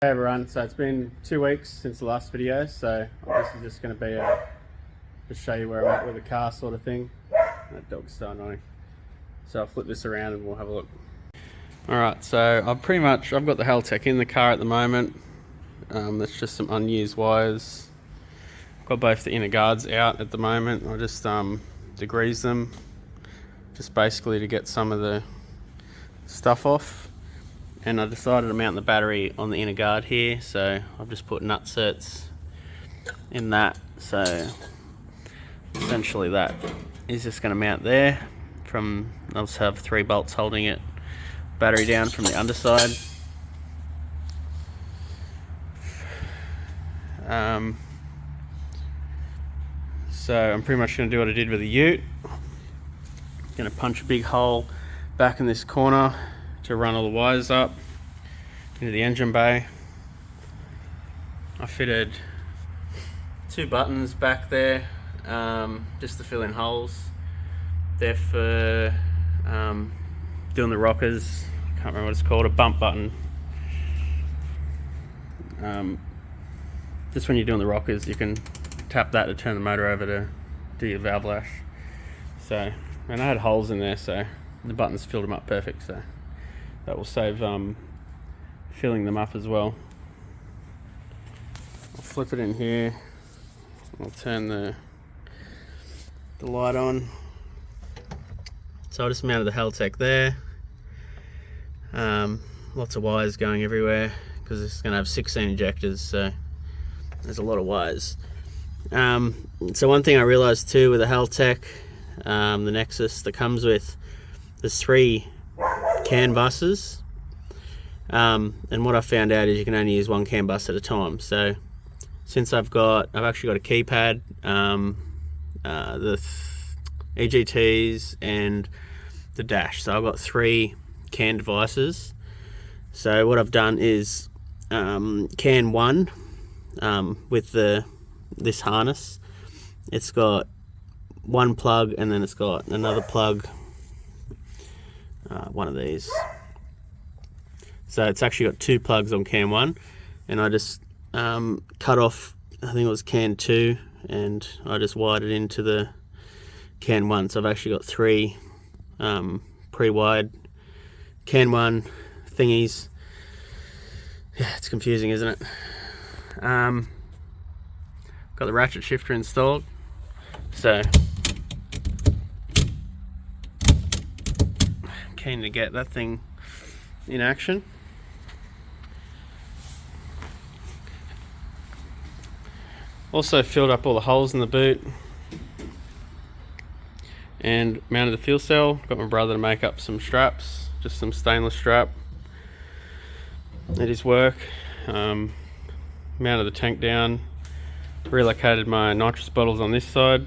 Hey everyone, so it's been 2 weeks since the last video, so this is just going to be to show you where I'm at with the car sort of thing. That dog's so annoying. So I'll flip this around and we'll have a look. Alright, so I've got the Haltech in the car at the moment. That's just some unused wires. I've got both the inner guards out at the moment. I just degrease them, just basically to get some of the stuff off. And I decided to mount the battery on the inner guard here, so I've just put nut certs in that. So essentially that is just going to mount there. I'll just have 3 bolts holding it, battery down from the underside. So I'm pretty much going to do what I did with the ute. Going to punch a big hole back in this corner to run all the wires up into the engine bay. I fitted 2 buttons back there just to fill in holes. They're for doing the rockers. I can't remember what it's called, a bump button. Just when you're doing the rockers, you can tap that to turn the motor over to do your valve lash. So, and I had holes in there, so the buttons filled them up perfect. So that will save filling them up as well. I'll flip it in here. I'll turn the light on. So I just mounted the Haltech there. Lots of wires going everywhere because it's going to have 16 injectors, so there's a lot of wires. So one thing I realized too with the Haltech, the Nexus that comes with, there's 3 CAN buses, and what I found out is you can only use 1 CAN bus at a time. So since I've actually got a keypad, the EGTs and the dash, so I've got 3 CAN devices. So what I've done is CAN 1 with this harness, it's got 1 plug and then it's got another plug, one of these. So it's actually got 2 plugs on CAN 1, and I just cut off, I think it was CAN 2, and I just wired it into the CAN 1. So I've actually got 3 pre-wired CAN 1 thingies. Yeah, it's confusing, isn't it? Got the ratchet shifter installed, so keen to get that thing in action. Also filled up all the holes in the boot and mounted the fuel cell. Got my brother to make up some straps, just some stainless strap at his work. Mounted the tank down, relocated my nitrous bottles on this side,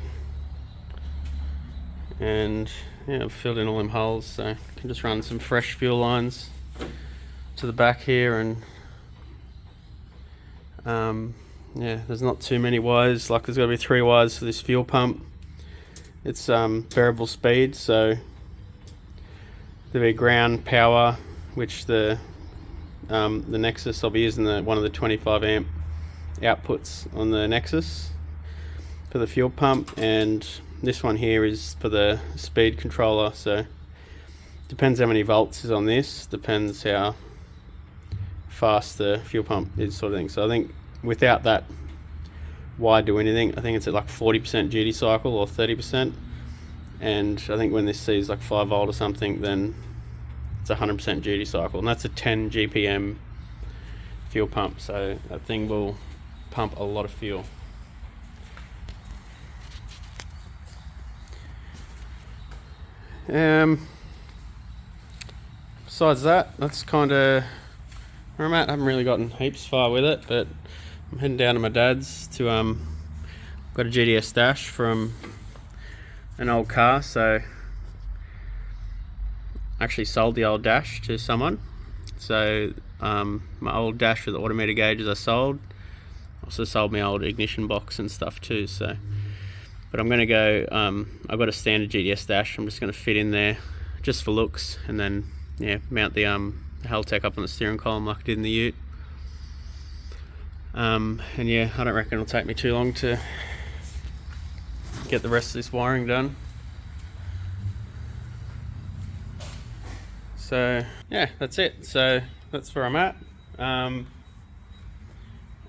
and yeah, I've filled in all them holes, so I can just run some fresh fuel lines to the back here. And yeah, there's not too many wires. Like, there's got to be 3 wires for this fuel pump. It's variable speed, so there'll be ground power, which the Nexus, I'll be using one of the 25 amp outputs on the Nexus for the fuel pump, and this one here is for the speed controller. So depends how many volts is on this, depends how fast the fuel pump is, sort of thing. So I think without that wire do anything, I think it's at like 40% duty cycle or 30%, and I think when this sees like 5 volt or something, then it's 100% duty cycle, and that's a 10 GPM fuel pump, so that thing will pump a lot of fuel. Besides that, that's kind of where I'm at. I haven't really gotten heaps far with it, but I'm heading down to my dad's to got a GDS dash from an old car, so I actually sold the old dash to someone. So my old dash with the autometer gauges I sold. Also sold my old ignition box and stuff too. So, but I'm going to go, I've got a standard GDS dash. I'm just going to fit in there just for looks, and then yeah, mount the Haltech up on the steering column like I did in the ute. And yeah, I don't reckon it'll take me too long to get the rest of this wiring done. So yeah, that's it. So that's where I'm at.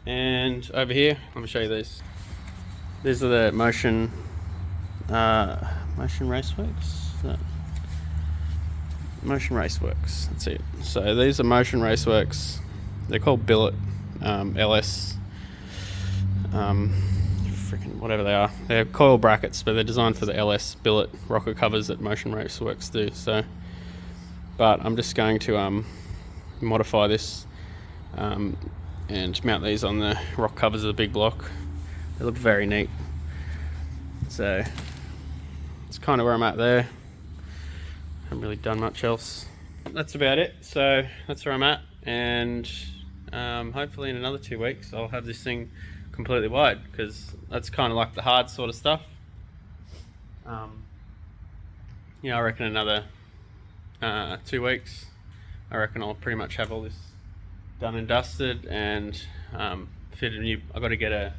And over here, let me show you these. These are the Motion Raceworks. No. Motion Raceworks. That's it. So these are Motion Raceworks. They're called Billet LS. Freaking whatever they are. They're coil brackets, but they're designed for the LS billet rocker covers that Motion Raceworks do. So, but I'm just going to modify this and mount these on the rock covers of the big block. They look very neat. So it's kind of where I'm at there. Haven't really done much else. That's about it. So that's where I'm at, and hopefully in another 2 weeks I'll have this thing completely wide, because that's kind of like the hard sort of stuff. Yeah, I reckon another 2 weeks, I reckon I'll pretty much have all this done and dusted, and fit a new. I got to get a.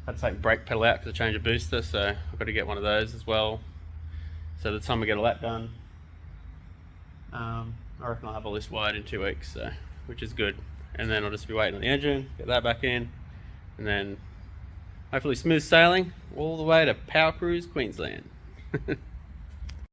I had to take brake pedal out because I changed a booster, so I've got to get one of those as well. So the time I get all that done, I reckon I'll have all this wired in 2 weeks, so which is good. And then I'll just be waiting on the engine, get that back in, and then hopefully smooth sailing all the way to Power Cruise, Queensland.